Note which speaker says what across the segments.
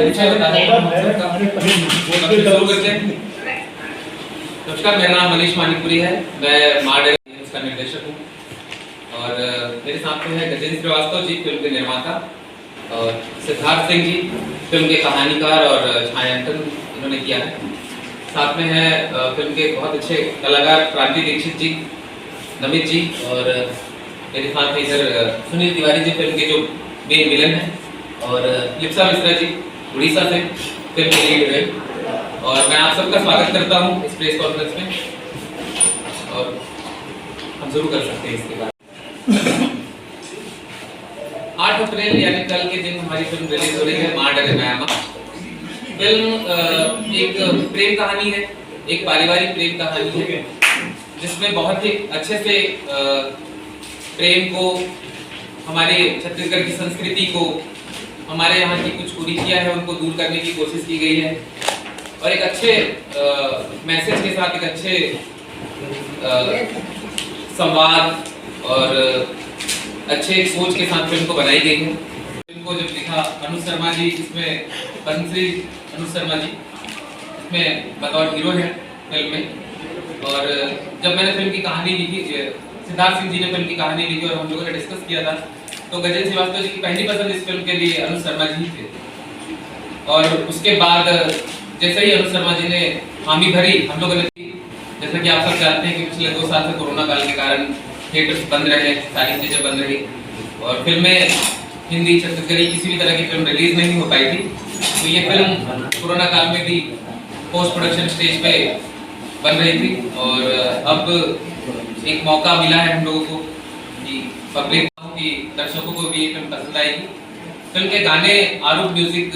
Speaker 1: नमस्कार, मेरा नाम मनीष मानिकपुरी है। मैं मॉडल का निर्देशक हूँ और मेरे साथ में है गजेंद्र श्रीवास्तव जी, फिल्म के निर्माता, और सिद्धार्थ सिंह जी, फिल्म के कहानीकार और छायांकन इन्होंने किया है। साथ में है फिल्म के बहुत अच्छे कलाकार क्रांति दीक्षित जी, नमित जी, और मेरे साथ में इधर सुनील तिवारी जी, फिल्म के जो मेन विलन हैं, और लिप्सा मिश्रा जी उड़ीसा से फिल्म के लीड है। और मैं आप सबका स्वागत करता हूं इस प्रेस कॉन्फ्रेंस में, और हम शुरू कर सकते हैं इसके बाद। 8 अप्रैल यानी कल के दिन हमारी फिल्म रिलीज हो रही है, मां डरे मैमा। फिल्म एक प्रेम कहानी है, एक पारिवारिक प्रेम कहानी है, जिसमें बहुत ही अच्छे से प्रेम को, हमारे छत्तीसगढ़ की संस्कृति को, हमारे यहाँ की कुछ कुरीतियाँ हैं उनको दूर करने की कोशिश की गई है, और एक अच्छे मैसेज के साथ, एक अच्छे संवाद और अच्छे सोच के साथ फिल्म को बनाई गई है। फिल्म को जब लिखा अनुज शर्मा जी, इसमें पद्मश्री अनुज शर्मा जी इसमें बतौर हीरो है फिल्म में। और जब मैंने फिल्म की कहानी लिखी, सिद्धार्थ सिंह जी ने फिल्म की कहानी लिखी और हम लोगों ने डिस्कस किया था, तो गजेंद्र श्रीवास्तव जी की पहली पसंद इस फिल्म के लिए अनुज शर्मा जी थे। और उसके बाद जैसे ही अनुज शर्मा जी ने हामी भरी, हम लोगों ने, जैसा कि आप सब जानते हैं कि पिछले 2 साल से कोरोना काल के कारण थिएटर्स बंद रहे, सारी चीज़ें बंद रही, और फिल्में हिंदी, छत्तीसगढ़ी किसी भी तरह की फिल्म रिलीज नहीं हो पाई थी। तो ये फिल्म कोरोना काल में भी पोस्ट प्रोडक्शन स्टेज पे बन रही थी, और अब एक मौका मिला है हम लोगों को कि पब्लिक की, दर्शकों को भी ये फिल्म पसंद आएगी। फिल्म के गाने आरूप म्यूजिक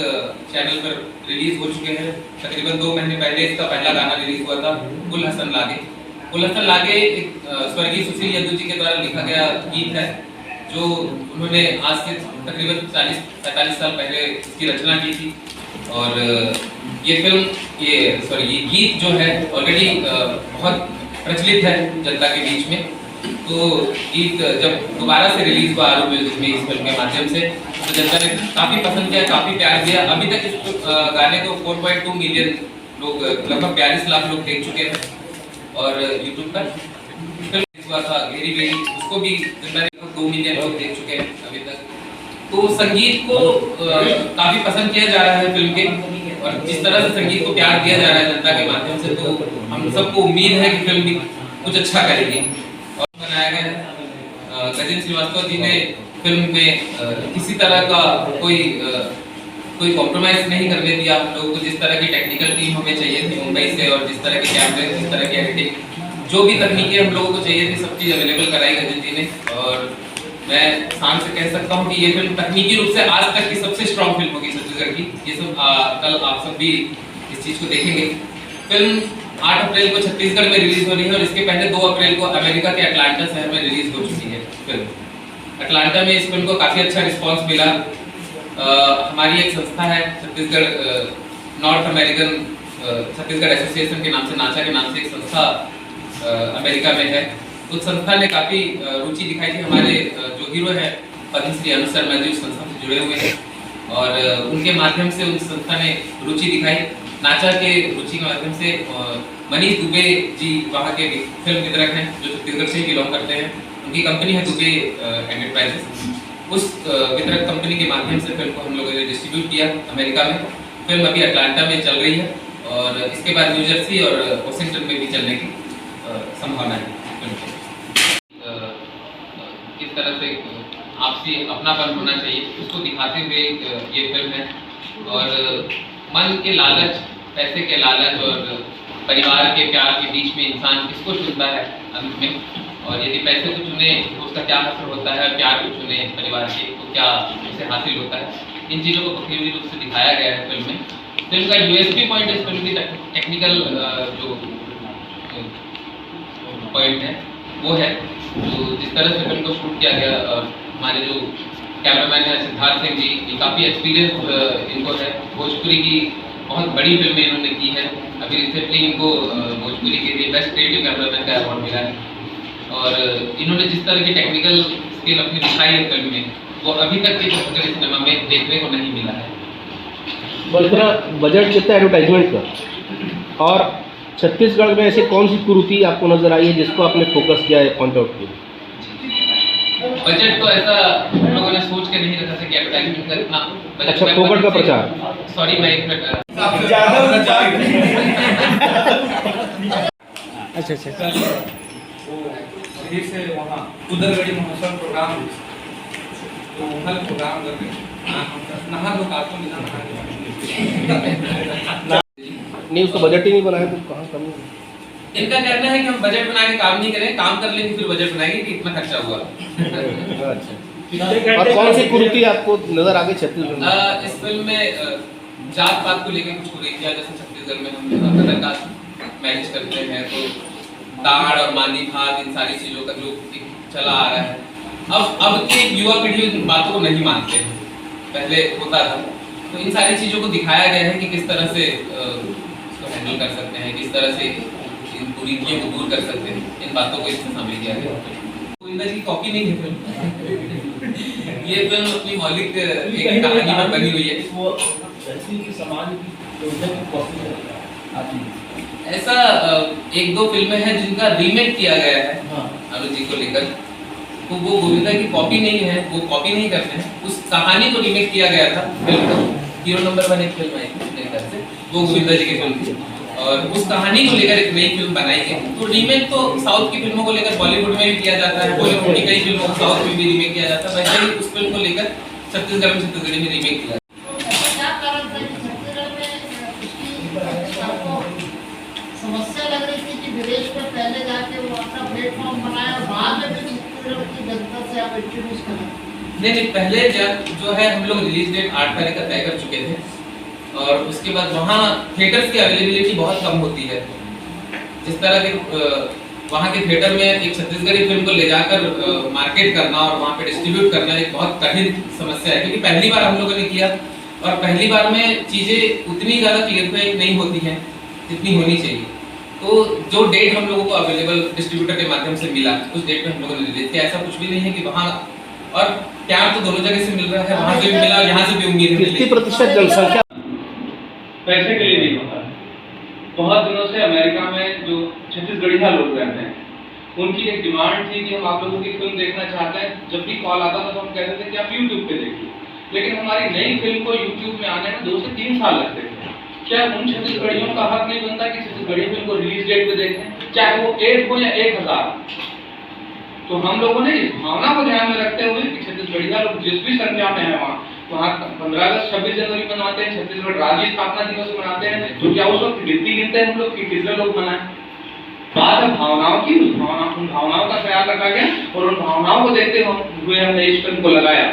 Speaker 1: चैनल पर रिलीज हो चुके हैं। तकरीबन 2 महीने पहले इसका पहला गाना रिलीज हुआ था, गुल हसन लागे। गुल हसन लागे एक स्वर्गीय सुशील यदु जी के द्वारा लिखा गया गीत है, जो उन्होंने आज से तकरीबन 40-45 साल पहले इसकी रचना की थी। और ये फिल्म, ये गीत जो है ऑलरेडी बहुत प्रचलित है जनता के बीच में। तो गीत जब दोबारा से रिलीज हुआ आरूप म्यूजिक में इस फिल्म के माध्यम से, तो जनता ने काफ़ी पसंद किया, काफ़ी प्यार दिया। अभी तक इस गाने को 4.2 मिलियन लोग, लगभग 42 लाख लोग देख चुके हैं। और यूट्यूब पर फिल्म हुआ था घेरी बेरी, उसको भी जनता ने 2 मिलियन लोग देख चुके हैं अभी तक। तो संगीत को काफ़ी पसंद किया जा रहा है फिल्म के, और जिस तरह से संगीत को प्यार दिया जा रहा है जनता के माध्यम से, तो हम सबको उम्मीद है कि फिल्म भी कुछ अच्छा करेगी। और बनाया गया है, गजेंद्र श्रीवास्तव जी ने फिल्म में किसी तरह का कोई कॉम्प्रोमाइज नहीं करने दिया हम लोगों को। जिस तरह की टेक्निकल टीम हमें चाहिए थी मुंबई से, और जिस तरह के कैमरे, जिस तरह की एडिटिंग, जो भी तकनीकें हम लोगों को चाहिए थी, सब चीज़ अवेलेबल कराई गजेंद्र जी ने। और मैं शान से कह सकता हूँ कि ये फिल्म तकनीकी रूप से आज तक की सबसे स्ट्रॉन्ग फिल्म होगी छत्तीसगढ़ की। ये सब कल आप सब भी इस चीज़ को देखेंगे। फिल्म 8 अप्रैल को छत्तीसगढ़ में रिलीज हो रही है, और इसके पहले 2 अप्रैल को अमेरिका के अटलांटा शहर में रिलीज हो चुकी है फिल्म। अटलांटा में इस फिल्म को काफ़ी अच्छा रिस्पांस मिला। हमारी एक संस्था है Chhattisgarh north American Chhattisgarh association के नाम से, नाचा के नाम से एक संस्था अमेरिका में है। उस संस्था ने काफ़ी रुचि दिखाई थी। हमारे जो हीरो है पद्मश्री अनुज शर्मा जी उस संस्था से जुड़े हुए हैं, और उनके माध्यम से उस संस्था ने रुचि दिखाई। नाचा के रुचि के माध्यम से मनीष दुबे जी वहाँ के फिल्म वितरक हैं, जो छत्तीसगढ़ से ही बिलोंग करते हैं। उनकी कंपनी है दुबे एंटरप्राइजेस। उस वितरक कंपनी के माध्यम से फिल्म को हम लोगों ने डिस्ट्रीब्यूट किया अमेरिका में। फिल्म अभी अटलांटा में चल रही है, और इसके बाद न्यू जर्सी और वॉशिंगटन में भी चलने की संभावना है। किस तरह से आपसी अपनापन होना चाहिए उसको दिखाते हुए ये फिल्म है। और मन के लालच, पैसे के लालच और परिवार के प्यार के बीच में इंसान किसको चुनता है अंत में, और यदि पैसे को चुने तो उसका क्या असर होता है, प्यार को चुने परिवार के तो क्या उसे हासिल होता है। इन चीज़ों को बखूबी रूप से दिखाया गया है फिल्म में। फिल्म का यूएसपी पॉइंट इस फिल्म की टेक्निकल जो पॉइंट है वो है, जो जिस तरह से फिल्म को शूट किया गया। हमारे जो कैमरामैन है सिद्धार्थ सिंह जी, ये काफ़ी एक्सपीरियंस इनको है। भोजपुरी की बहुत बड़ी फिल्में इन्होंने की है। अभी रिसेंटली इनको भोजपुरी के लिए बेस्ट क्रिएटिव कैमरामैन का अवार्ड मिला है। और इन्होंने जिस तरह की टेक्निकल स्किल अपनी दिखाई है फिल्म में, वो अभी तक के छत्तीसगढ़ी सिनेमा में देखने को नहीं मिला है।
Speaker 2: कितना बजट कितना एडवर्टाइजमेंट का, और छत्तीसगढ़ में ऐसी कौन सी कुरीति आपको नज़र आई है जिसको आपने फोकस किया है, पॉइंट आउट किया?
Speaker 1: बजट तो ऐसा हम लोगों ने सोच के नहीं रखा था कि एडवर्टाइजमेंट का इतना बजट।
Speaker 2: अच्छा, फोकट का प्रचार।
Speaker 1: सॉरी, मैं एक मिनट
Speaker 3: अच्छा अच्छा
Speaker 4: दिल्ली से वहाँ उधरगढ़ी महोत्सव प्रोग्राम, तो वहाँ प्रोग्राम करके नहा दो कातों में
Speaker 2: नहीं, उसका बजट ही नहीं बनाया तो कहाँ कमी?
Speaker 1: इनका कहना है कि हम बजट बना के काम नहीं करें, काम कर लेंगे फिर बजट बनाएंगे कि इतना खर्चा हुआ।
Speaker 2: अच्छा, और कौन सी कुरीति आपको नजर आ गई छत्तीसगढ़ में?
Speaker 1: इस फिल्म में जात पात को लेकर कुछ कुरीतियां, जैसे छत्तीसगढ़ में हम कतर कास्ट मैरिज करते हैं तो दाढ़ और मांदी भात इन सारी चीज़ों का जो चला आ रहा है। अब की युवा पीढ़ी इन बातों को नहीं मानते हैं, पहले होता था। तो इन सारी चीज़ों को दिखाया गया है कि किस तरह से इसको हैंडल कर सकते हैं, किस तरह से इन कुरीतियों को दूर कर सकते हैं, इन बातों को इसमें शामिल किया गया है। गोविंदा जी की कॉपी नहीं है फिल्म। ये फिल्म अपनी मौलिक एक कहानी पर बनी हुई है। ऐसा एक दो फिल्में हैं जिनका रीमेक किया गया है अनुज जी को लेकर, तो वो गोविंदा की कॉपी नहीं है, वो कॉपी नहीं करते हैं। उस कहानी को रीमेक किया गया था फिल्म का। हीरो नंबर 1 एक फिल्म आई थी मेरे ख्याल से, वो गोविंदा जी की फिल्म थी, और उस कहानी को लेकर एक नई फिल्म बनाई गई। तो रीमेक तो साउथ की फिल्मों को लेकर बॉलीवुड में भी किया जाता है, बॉलीवुड की कई फिल्मों को साउथ में भी रीमेक किया जाता है, वैसे ही उस फिल्म को लेकर छत्तीसगढ़ में छत्तीसगढ़ी में रीमेक किया।
Speaker 5: समस्या लग रही थी कि विदेश में पहले जाके वो अपना प्लेटफॉर्म बनाया और बाद में फिर छत्तीसगढ़ की जनता से आप इंट्रोड्यूस करें?
Speaker 1: नहीं, पहले जो है हम लोग रिलीज डेट 8 तारीख का तय कर चुके थे, और उसके बाद वहाँ थिएटर्स की अवेलेबिलिटी बहुत कम होती है। जिस तरह के वहाँ के थिएटर में एक छत्तीसगढ़ी फिल्म को ले जाकर मार्केट करना और वहाँ पे डिस्ट्रीब्यूट करना एक बहुत कठिन समस्या है, क्योंकि पहली बार हम लोगों ने किया और पहली बार में चीज़ें उतनी ज़्यादा क्लियर नहीं होती हैं जितनी होनी चाहिए। तो जो डेट हम लोगों को अवेलेबल डिस्ट्रीब्यूटर के माध्यम से मिला, उस डेट में हम लोगों ने रिलीज किया। ऐसा कुछ भी नहीं है कि वहाँ, और प्यार तो दोनों जगह से मिल रहा है, वहाँ से भी मिला और यहाँ से भी उम्मीद है।
Speaker 2: कितनी प्रतिशत जनसंख्या
Speaker 4: पैसे के लिए नहीं होता है। बहुत दिनों से अमेरिका में जो छत्तीसगढ़िया लोग रहते हैं, उनकी एक डिमांड थी कि हम आप लोगों की फिल्म देखना चाहते हैं। जब भी कॉल आता था तो हम कहते थे कि आप YouTube पे देखिए, लेकिन हमारी नई फिल्म को YouTube में आने में 2 से 3 साल लगते थे। क्या उन छत्तीसगढ़ियों का हक नहीं बनता कि छत्तीसगढ़ी फिल्म को रिलीज डेट पे देखें, चाहे वो 1 हो या 1000? तो हम लोगों ने इस भावना को ध्यान में रखते हुए कि छत्तीसगढ़िया लोग जिस भी संख्या में है वहाँ 15 अगस्त 26 जनवरी मनाते हैं, छत्तीसगढ़ राज्य स्थापना दिवस मनाते हैं, तो क्या उस वक्त गिनती गिनते हैं हम लोग कि कितने लोग मनाएं? बात है भावनाओं की, उन भावनाओं का ख्याल रखा गया और उन भावनाओं को देखते हुए हमने इस फिल्म को लगाया,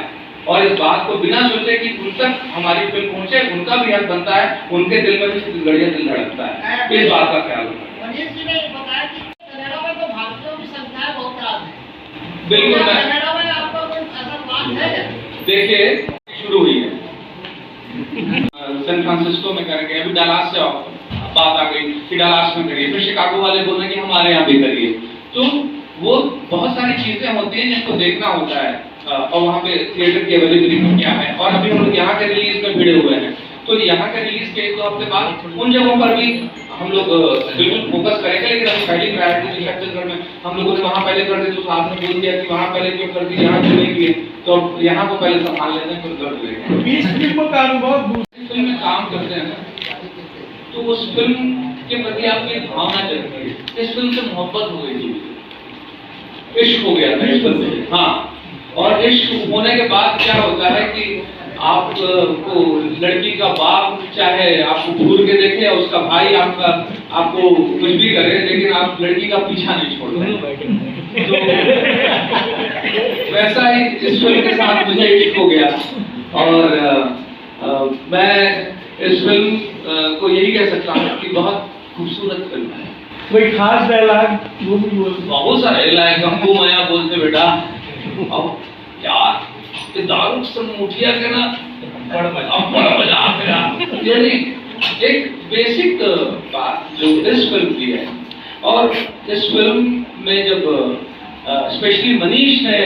Speaker 4: और इस बात को बिना सोचे कि उन तक हमारी फिल्म पहुंचे, उनका भी हक बनता है, उनके दिल में भी छत्तीसगढ़िया दिल धड़कता है, इस बात का ख्याल रखा।
Speaker 5: मनीष जी ने बताया कि कनाडा में तो भारतीयों की संख्या बहुत कम है।
Speaker 4: बिल्कुल,
Speaker 5: कनाडा में आपका कोई ऐसा प्लान है?
Speaker 4: देखिए, शुरू हुई है सैन फ्रांसिस्को में करेंगे, अभी डलास से बात आ गई कि डलास में करिए, फिर शिकागो वाले बोल रहे कि हमारे यहाँ भी करिए। तो वो बहुत सारी चीजें होती हैं जिनको देखना होता है, और वहाँ पे थिएटर की अवेलेबिलिटी क्या है। और अभी हम लोग यहाँ के रिलीज में भिड़े हुए हैं, तो यहाँ के रिलीज के 1-2 हफ्ते बाद उन जगहों पर भी हम लोग बिल्कुल फोकस करेंगे। लेकिन अभी पहली प्रायोरिटी छत्तीसगढ़ में हम लोगों ने वहाँ पहले कर दी, तो साहब ने बोल दिया कि वहाँ पहले क्यों कर दी, यहाँ क्यों नहीं किए, तो यहाँ को पहले संभाल लेते हैं, फिर कर लेंगे। इस फिल्म का अनुभव फिल्म में काम करते हैं ना, तो उस फिल्म के प्रति आपकी भावना जगती है। इस फिल्म से मोहब्बत हो गई थी, इश्क हो गया था इस फिल्म से। हाँ, और इश्क होने के बाद क्या होता है कि आपको लड़की का बाप चाहे आपको घूर के देखे या उसका भाई आपको कुछ भी करे, लेकिन आप लड़की का पीछा नहीं छोड़ते। तो वैसा ही इस फिल्म के साथ मुझे इश्क हो गया, और मैं इस फिल्म को यही कह सकता हूँ कि बहुत खूबसूरत फिल्म है।
Speaker 3: कोई खास डायलॉग?
Speaker 4: बहुत सारे डायलॉग हमको माया बोलते बेटा, अब यार ये दारू से मुठिया के ना बड़ा मजा आया। यानी एक बेसिक बात जो इस फिल्म की है, और इस फिल्म में जब स्पेशली मनीष ने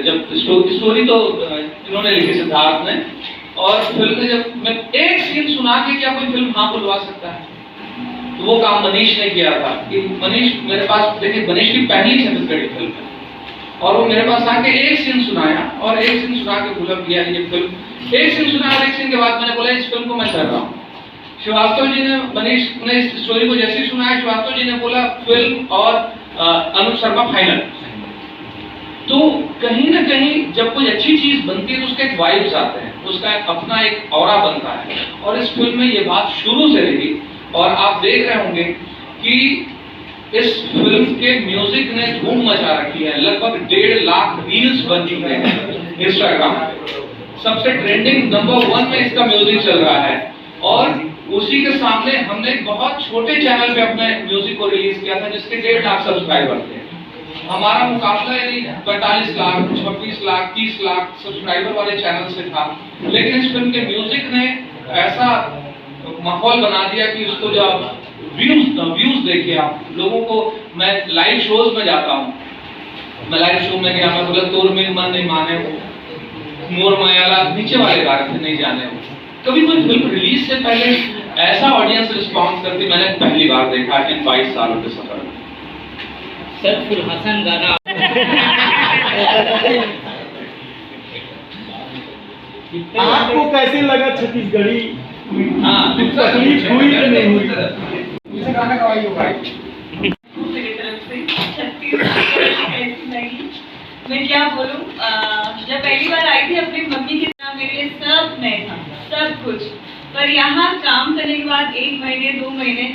Speaker 4: जब स्टोरी तो इन्होंने लिखी सिद्धार्थ ने, और फिल्म में जब मैं एक सीन सुना के क्या कोई फिल्म हाँ बुलवा सकता है, तो वो काम मनीष ने किया था कि मनीष मेरे पास, देखिए मनीष की पहली छत्तीसगढ़ी फिल्म है और वो मेरे पास आके एक सीन सुनाया और एक सीन सुना के बोला किया ये फिल्म, एक सीन सुनाया और एक सीन के बाद मैंने बोला इस फिल्म को मैं कर रहा हूँ। श्रीवास्तव जी ने, मनीष ने इस स्टोरी को जैसे सुनाया, श्रीवास्तव जी ने बोला फिल्म और अनुज शर्मा फाइनल। तो कहीं ना कहीं जब कोई अच्छी चीज बनती है तो उसके एक वाइब्स आते हैं, उसका अपना एक ऑरा बनता है और इस फिल्म में ये बात शुरू से रही और आप देख रहे होंगे कि इस फिल्म के म्यूजिक ने धूम मचा रखी है। लगभग 1.5 लाख रील्स बन चुके हैं इंस्टाग्राम पे, सबसे ट्रेंडिंग नंबर 1 में इसका म्यूजिक चल रहा है और उसी के सामने हमने एक बहुत छोटे चैनल पे अपने म्यूजिक को रिलीज किया था जिसके 1.5 लाख सब्सक्राइबर थे। हमारा मुकाबला यदि 45 लाख, 26 लाख, 30 लाख सब्सक्राइबर वाले चैनल से था, लेकिन इस फिल्म के म्यूजिक ने ऐसा माहौल बना दिया कि उसको जो आप व्यूज देखिए, आप लोगों को, मैं लाइव शोज में जाता हूँ, मैं लाइव शो में गया, मैं बोला तोर में मन नहीं माने हो, मोर मायाला नीचे वाले गाने नहीं जाने हो। कभी कोई फिल्म रिलीज से पहले ऐसा ऑडियंस रिस्पॉन्स करती मैंने पहली बार देखा इन 22 सालों के सफर में।
Speaker 6: सर हसन गाना
Speaker 3: आपको कैसे लगा छत्तीसगढ़ी?
Speaker 4: हाँ,
Speaker 3: तकलीफ हुई कि नहीं हुई?
Speaker 4: मुझे गाना गवाई हो भाई।
Speaker 7: मेरी तरफ से छत्तीसगढ़ ऐसी लगी, मैं क्या बोलूं, जब पहली बार आई थी अपनी मम्मी के साथ मेरे लिए सब नया था, सब कुछ। पर यहाँ काम करने के बाद 1 महीने 2 महीने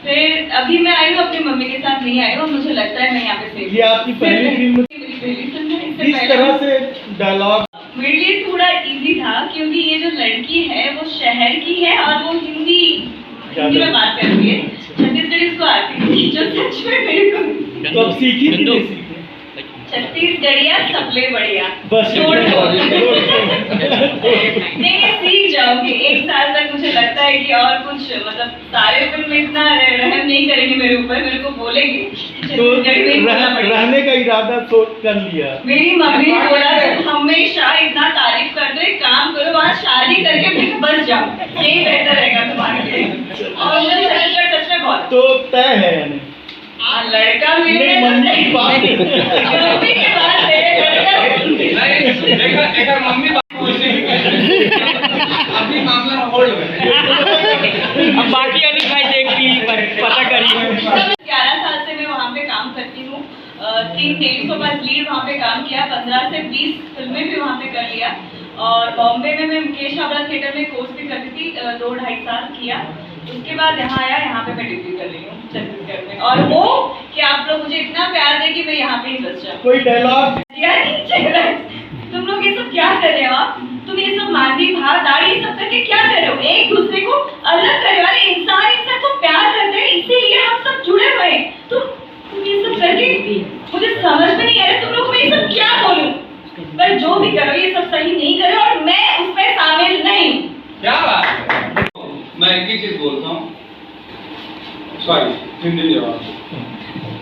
Speaker 7: फिर अभी मैं आई हूँ, अपनी मम्मी के साथ नहीं आई हूँ, मुझे लगता है मैं यहाँ पे सेफ।
Speaker 3: ये आपकी पहली फिल्म?
Speaker 7: मेरी पहली फिल्म है। इससे
Speaker 3: किस
Speaker 7: पहले
Speaker 3: तरह से डायलॉग?
Speaker 7: मेरे लिए थोड़ा इजी था क्योंकि ये जो लड़की है वो शहर की है और वो हिंदी में बात करती है, छत्तीसगढ़ी उसको आती है, जो सच में मेरे को
Speaker 3: तो अब सीखी कि नहीं सीखी?
Speaker 7: छत्तीसगढ़िया सबले बढ़िया,
Speaker 3: बस
Speaker 7: छोड़ दो। नहीं सीख जाओगे, 1 साल तक मुझे लगता है कि और कुछ मतलब सारे फिल्म इतना रहम नहीं करेंगे मेरे ऊपर, मेरे को बोलेंगे
Speaker 3: तो रहने का इरादा सोच कर लिया?
Speaker 7: मेरी मम्मी ने बोला हमेशा इतना तारीफ कर दो, एक काम करो वहाँ शादी करके फिर बस जाओ, यही बेहतर रहेगा तुम्हारे लिए। और मुझे छत्तीसगढ़ सच में बहुत
Speaker 3: तो तय है यानी?
Speaker 7: हाँ, लड़का मिले
Speaker 3: नहीं, मम्मी की बात
Speaker 7: मम्मी की बात है,
Speaker 4: देखा मम्मी अभी मामला होल्ड में है।
Speaker 6: अब बाकी अभी भाई देखती पता करिए।
Speaker 7: 11 साल से मैं वहाँ पे काम करती हूँ, 3 टेली के पास लीड वहाँ पे काम किया, 15 से 20 फिल्में भी वहाँ पे कर लिया और बॉम्बे में मैं मुकेश छाबड़ा थिएटर में कोर्स भी करती थी, 2-2.5 साल किया। उसके बाद यहाँ आया, यहाँ पे मैं ड्यूटी कर रही हूँ छत्तीसगढ़ में, और वो कि आप लोग मुझे इतना प्यार दें कि मैं यहाँ पे ही बस जाऊँ।
Speaker 3: कोई डायलॉग?
Speaker 7: तुम लोग ये सब क्या कर रहे हो? आप तुम ये सब मांदी भाव दाढ़ी ये सब करके क्या कर रहे हो? एक दूसरे को अलग करे वाले इंसान को प्यार करते हैं, इसीलिए हम सब जुड़े हुए हैं। तुम ये सब करके मुझे समझ में नहीं आ रहा तुम लोग को मैं ये सब क्या बोलूं, पर जो भी करो ये सब सही नहीं करो और मैं उसमें शामिल नहीं।
Speaker 4: क्या बात है? मैं एक ही चीज बोलता हूँ, सॉरी हिंदी में जवाब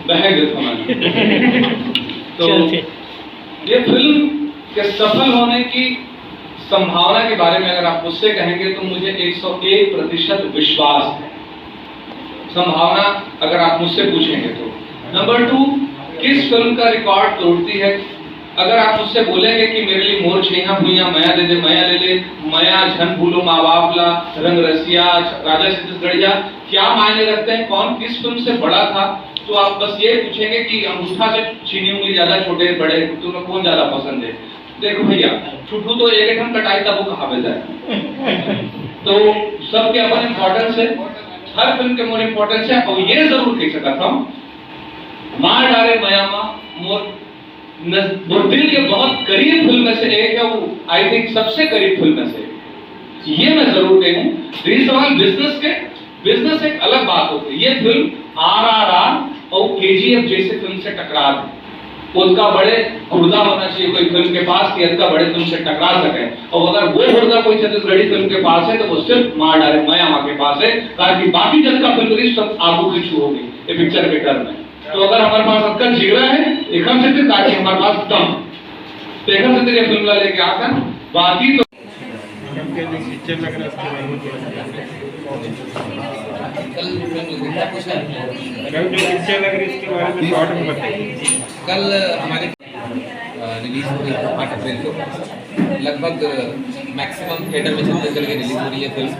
Speaker 4: बहक देता मैं। तो ये फिल्म के सफल होने की संभावना के बारे में अगर आप मुझसे कहेंगे तो मुझे 101% विश्वास है। संभावना अगर आप मुझसे पूछेंगे तो। नंबर 2, किस फिल्म का रिकॉर्ड तोड़ती है? अगर आप मुझसे बोलेंगे कि मेरे लिए मोर छेहा भुइया मया दे दे मया ले ले, मया झन भूलो माँ बाप ला, रंग रसिया, राजा छत्तीसगढ़िया क्या मायने रखते हैं, कौन किस फिल्म से बड़ा था, तो आप बस ये पूछेंगे कि अंगूठा से छीनी उंगली ज्यादा छोटे बड़े तुम्हें कौन ज्यादा पसंद है। देखो भैया छुट्टू तो एक हम कटाई तब वो कहावत है। तो सबके अपन इम्पोर्टेंस है, हर फिल्म के मोर इम्पोर्टेंस है। और ये जरूर कह सकता था मार डाले मयामा मोर दिल के बहुत करीब फिल्म में से एक है, वो आई थिंक सबसे करीब फिल्म में से ये मैं जरूर कहूं। रही सवाल बिजनेस के, बिजनेस एक अलग बात होती है। ये फिल्म RRR और KGF जैसे फिल्म से टकरा है, उनका बड़े गुर्दा होना चाहिए कोई फिल्म के पास कि इनका बड़े फिल्म से टकरा सके, और अगर वो गुर्दा कोई छत्तीसगढ़ी फिल्म के पास है तो वो सिर्फ मार डाले मयामा के पास है, कारण कि बाकी जन का फिल्म रिश्त सब आगू पीछू होगी ये पिक्चर के टर्म में। तो अगर हमारे पास अक्का जिगरा है एकम से ताकि हमारे पास दम तो एकम से तेरे फिल्म लेके आता, बाकी तो
Speaker 3: का जो पिक्चर लग रहा है उसके बारे में थोड़ा सा
Speaker 1: कल फिल्म क्या पूछा है?
Speaker 3: कल जो पिक्चर लग रही है इसके बारे में शॉर्ट में बताइए।
Speaker 1: कल हमारी रिलीज हो रही है 8 अप्रैल को। लगभग मैक्सिमम थिएटर में छत्तीसगढ़ की रिलीज हो रही है फिल्म।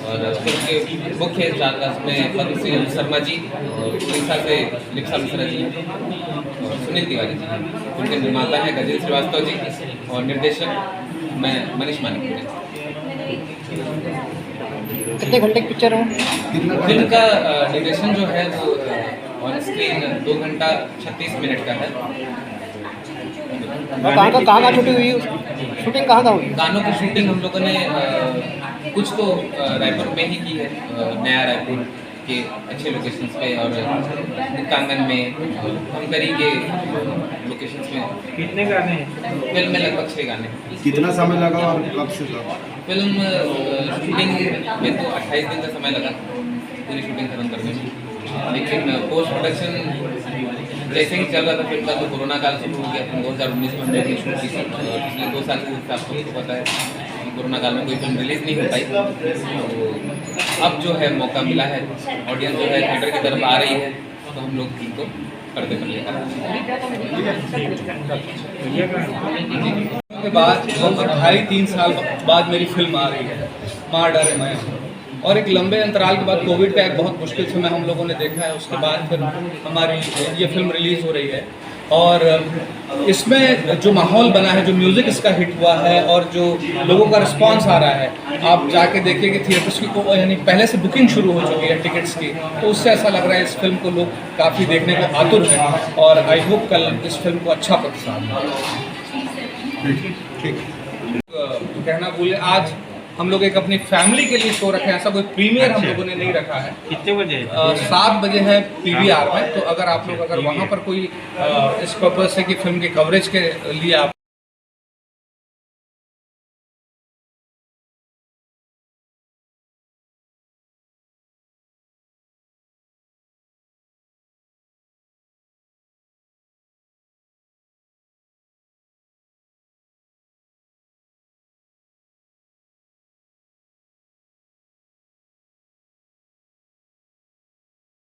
Speaker 1: और फिल्म के मुख्य स्टारकास्ट में पद्मश्री शर्मा जी और उड़ीसा से लिप्सा मिश्रा जी और सुनील तिवारी जी। उनके निर्माता हैं गजेंद्र श्रीवास्तव जी और निर्देशक मैं मनीष मानिक।
Speaker 6: कितने घंटे की पिक्चर हो?
Speaker 1: फिल्म का ड्यूरेशन जो है वो ऑन स्क्रीन 2 घंटा 36 मिनट का है।
Speaker 6: कहाँ शूटिंग हुई? शूटिंग कहाँ हुई?
Speaker 1: गानों की शूटिंग हम लोगों ने कुछ तो रायपुर में ही की है, नया रायपुर के अच्छे लोकेशंस पे और कांगन में हमकरी के लोकेशंस में।
Speaker 3: कितने गाने हैं?
Speaker 1: फिल्म में लगभग 6 गाने।
Speaker 8: कितना समय लगा और कब से था?
Speaker 1: फिल्म शूटिंग में तो 28 दिन का समय लगा पूरी शूटिंग खत्म करने में, लेकिन पोस्ट प्रोडक्शन जैसे ही चल रहा था फिल्म का तो कोरोना काल शुरू हो गया। 2019 में हमने शूट की थी। पिछले 2 साल से आपको पता है कोरोना काल में कोई फिल्म रिलीज़ नहीं हो पाई। तो अब जो है मौका मिला है, ऑडियंस जो है थिएटर की तरफ आ रही है, तो हम लोग इनको पर्दे पर लेकर आए हैं।
Speaker 4: के बाद लगभग 2.5-3 साल बाद मेरी फिल्म आ रही है माँ डरे मैं। और एक लंबे अंतराल के बाद कोविड का एक बहुत मुश्किल समय हम लोगों ने देखा है। उसके बाद फिर हमारी ये फिल्म रिलीज़ हो रही है और इसमें जो माहौल बना है, जो म्यूज़िक इसका हिट हुआ है और जो लोगों का रिस्पांस आ रहा है, आप जाके देखिए कि थिएटर्स की यानी पहले से बुकिंग शुरू हो चुकी है टिकट्स की। तो उससे ऐसा लग रहा है इस फिल्म को लोग काफ़ी देखने को आतुर हैं और आई होप कल इस फिल्म को अच्छा प्रतिसाद कहना भूले। आज हम लोग एक अपनी फैमिली के लिए शो रखे हैं, ऐसा कोई प्रीमियर हम लोगों ने नहीं रखा है।
Speaker 3: कितने बजे?
Speaker 4: 7 बजे है PVR में। तो अगर आप लोग वहाँ पर कोई इस पर्पज से कि फिल्म की कवरेज के लिए आप